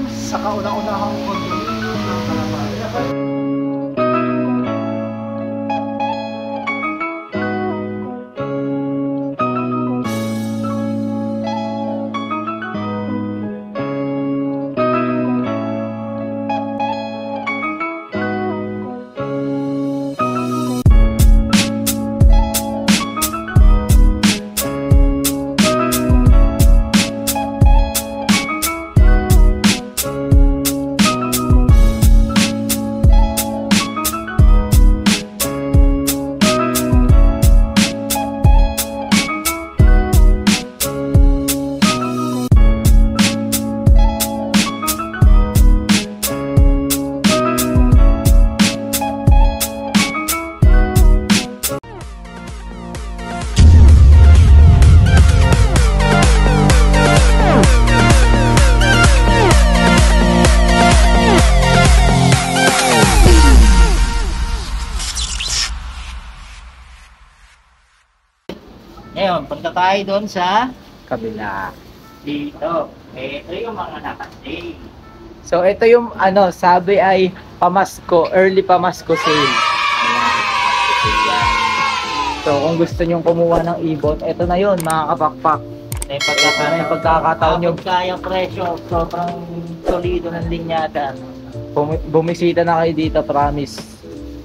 Sa kauna-unahang condominium ng Calamayan. Ngayon, punta tayo doon sa kabila. dito. Ito yung mga naka-stay. So ito yung sabi ay pamasko, early pamasko sale. So kung gusto nyong kumuha ng ibot, ito na yun, mga kapakpak. May pagkakataon nyo. Kayang presyo, sobrang solido ng linyada. Bumisita na kayo dito, promise.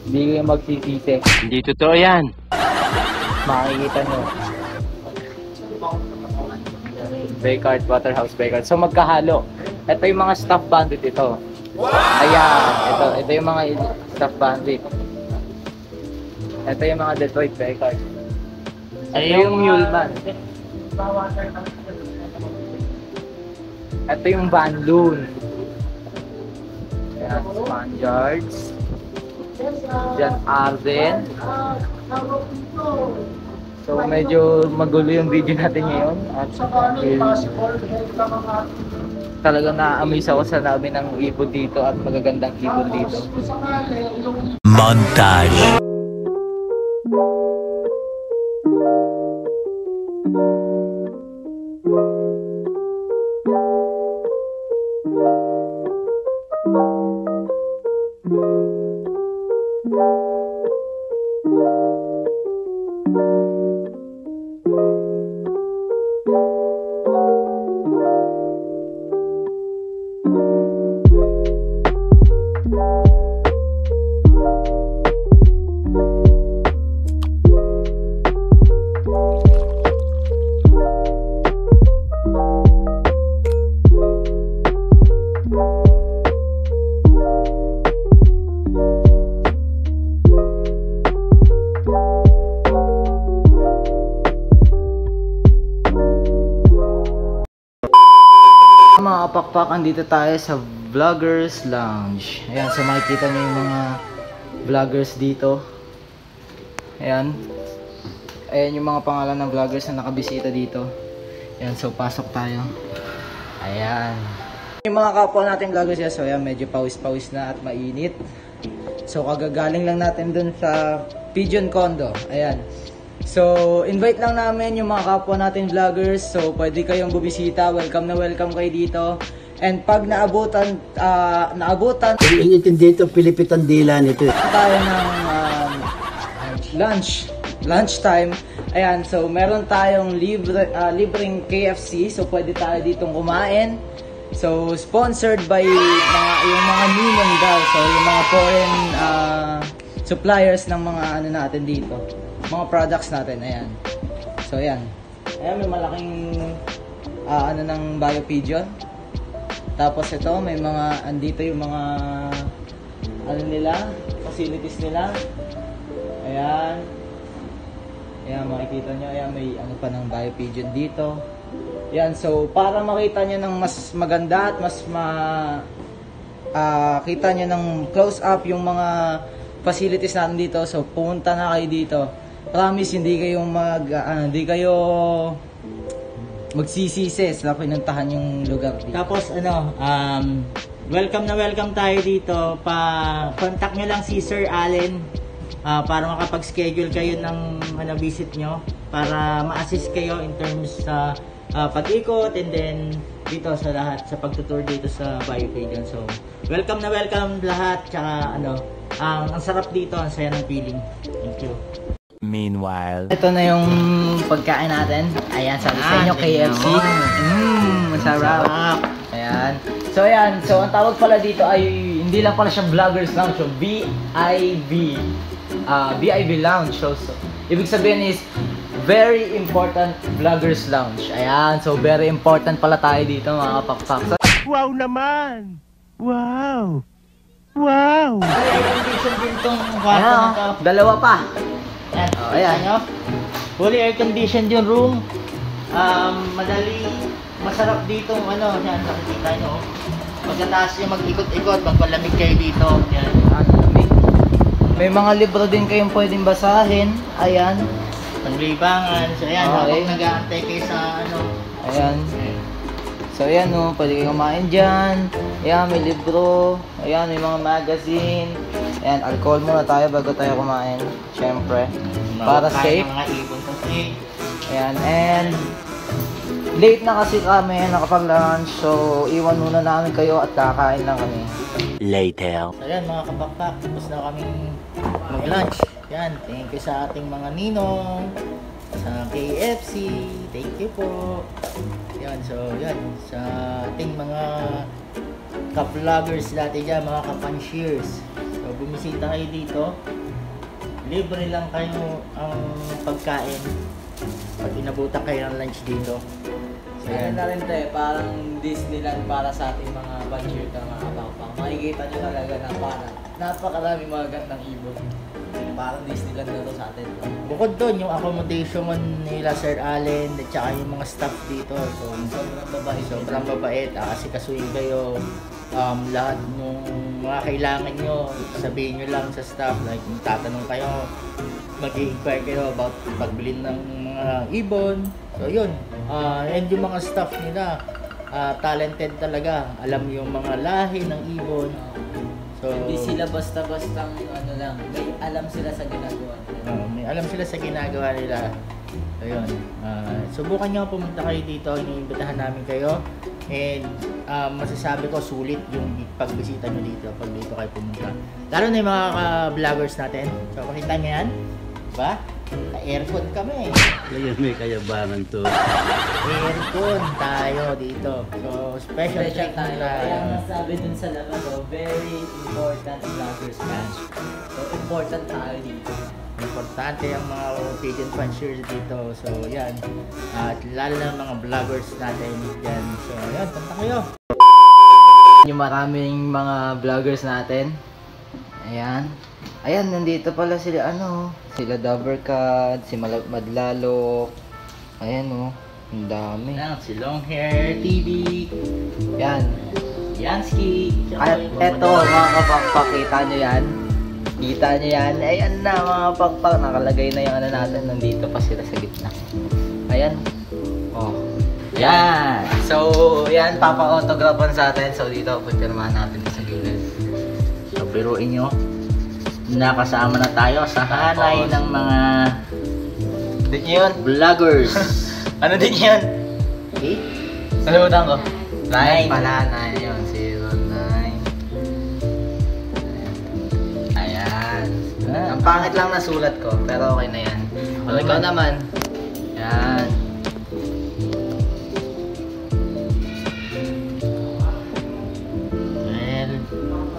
Hindi kayo magsisisi. Hindi totoo yan. Makikita nyo. Baycard, Waterhouse Baycard. So magkahalo. Ito yung mga staff bandit ito. Wow! Ayan. Ito yung mga staff bandit. Ito yung mga Detroit Baycard. Ito yung Muleman. Ito yung Van Loon. Ayan, Spaniards. Diyan Arden. So medyo magulo yung video natin ngayon at talagang na-amaze ako sa dami ng ibon dito at magagandang ibon dito. Montage. Mga kapakpak, andito tayo sa Vloggers Lounge. Ayan, so makikita niyo yung mga vloggers dito. Ayan. Ayan yung mga pangalan ng vloggers na nakabisita dito. Ayan, so pasok tayo. Ayan. Yung mga kapwa natin vloggers yan, so ayan, medyo pawis-pawis na at mainit. So kagagaling lang natin dun sa Pigeon Condo. Ayan. So, invite lang namin yung mga kapwa natin vloggers. So, pwede kayong bumisita. Welcome na welcome kayo dito. And pag naabutan, Inintindi ito, Pilipitan dila nito. tayo ng lunch time. Ayan, so meron tayong libreng KFC. So, pwede tayo ditong kumain. So, sponsored by yung mga ninong daw. So, yung mga foreign suppliers ng mga natin dito. Mga products natin, ayan. So, ayan. Ayan, may malaking ng BioPigeon. Tapos ito, may mga, andito yung mga facilities nila. Ayan. Ayan, makikita nyo, ayan, may pa ng BioPigeon dito. Ayan, so, para makita nyo ng mas maganda at mas kita nyo ng close up yung mga facilities natin dito. So, pumunta na kayo dito. Promise, hindi kayo magsisisi sa pinuntahan yung lugar dito. Tapos welcome na welcome tayo dito. Pa-contact nyo lang si Sir Allen para makapag-schedule kayo ng visit nyo para ma-assist kayo in terms sa pag-ikot, and then dito sa lahat, sa pagtutour dito sa Bayou Cajun. So, welcome na welcome lahat. Tsaka ang sarap dito, ang saya ng feeling. Thank you. Meanwhile, Ito na yung pagkain natin. Ayan, sabi sa inyo, KFC. Masarap. Ayan. So, ayan. So, ang tawag pala dito ay, hindi lang pala siya Vloggers Lounge. So, VIV. VIV Lounge. So, ibig sabihin is, Very Important Vloggers Lounge. Ayan. So, very important pala tayo dito, mga kapakpak. So, wow naman! Wow! Wow! May air condition din tong kwarto na to. dalawa pa. Ayan. Ayan. Ano? Fully air conditioned yung room. Madali. Masarap dito. Yan, nakikita nyo. Pagkataas nyo mag-ikot-ikot, magpalamig kayo dito. Yan. May mga libro din kayong pwedeng basahin. Ayan. Panglibangan. So, ayan. Okay. Habang nag-aantay kayo sa Ayan. So, ayan o. Pwede kayong kumain dyan. Ayan, may libro. Ayan, may mga magazine. Ayan, alcohol muna tayo bago tayo kumain. Siyempre. Para safe. Mga ibon kasi. Ayan, and late na kasi kami nakapag-lunch. So, iwan muna namin kayo at kakain lang kami. Later. So, ayan mga kapakpak. Tapos na kaming mag-lunch. Yan. Thank you sa ating mga ninong. Sa KFC. Thank you po. Yan. So, yan. Sa ating mga ka-vloggers natin dyan. Mga ka-fanshiers. So, bumisita kayo dito. Libre lang kayo ang pagkain pag inabutan kayo ng lunch dito. So, Ayan yan. na rin tayo, parang Disneyland para sa ating mga banshir na mga kapakpak. Makikita nyo talaga na parang napakarami mga gandang ibon. Parang Disneyland na to sa atin. Bukod doon, yung accommodation nila Sir Allen at saka yung mga staff dito. So, Sobrang babae. sobrang mabait. Kasi kasuhin kayo lahat ng mga kailangan nyo. Sabihin nyo lang sa staff. Like, kung tatanong kayo, mag-i-inquire kayo about pagbili ng mga ibon. So, yun. And yung mga staff nila, talented talaga. Alam yung mga lahi ng ibon. So, Hindi sila basta-bastang lang, may alam sila sa ginagawa. may alam sila sa ginagawa nila. Ayun. Subukan nyo pumunta kayo dito. Iniimbitahan namin kayo. And masasabi ko sulit yung pagbisita nyo dito pag dito kayo pumunta. Lalo na yung mga vloggers natin. So, pakita nyo yan. Diba? Aircon kami. Kaya may kayabangan to. Aircon tayo dito. So, special treat tayo. nila. Kaya nasabi dun sa labas, very important vloggers match. So, important tayo dito. Importante ang mga Cajun fanshiers dito. So, yan. At lalo na mga vloggers natin yan. So, yan. Punta kayo. Yung maraming mga vloggers natin. Ayan. Ayan, nandito pala sila sila Dovercat, si Madlalo. Ayan ang dami. Yan, si Longhair TV. Yan. Yansky. At eto mga kapakpak, kita nyo yan. Kita nyo yan. Ayan na mga kapakpak, nakalagay na yung natin. Nandito pa sila sa gitna. Ayan. Oh. Yan. So, yan, papa-autographan sa atin. So, dito, pagpirmahan natin sa gilid. So, biruin nyo. Nakasama na tayo sa hanay ng mga Din yun. vloggers. Ano din yun? 8? Nalimutan ko. 9 9. pala, 9 yun. 09. Ayan. Ang pangit lang na sulat ko, pero okay na yan. O, ikaw naman. Yan. Well,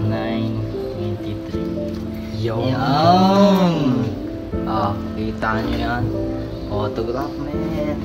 9:23. Yan. Ah, kita nyo yan. Autograph, man.